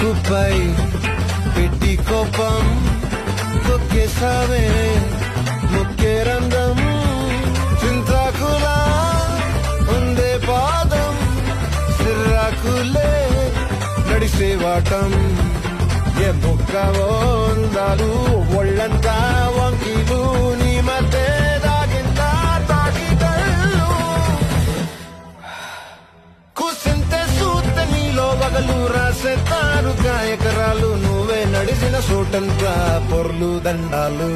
ముక్కుపై పెట్టి కోపం తొక్కేసావే ముక్కే రంగం చింతాకులా ఉందే పాదం సిర్రాకులే నడిసే వాటం ఏ బుక్కవో అందాలు ఒళ్ళంతా వంకిలు నీ మధ్య దాగిందా తాకిదళ్ళు కూసింతే సూత నీలో వగలు రాసేతారు ఎకరాలు నువ్వే నడిచిన చోటంతా పొర్లు దండాలు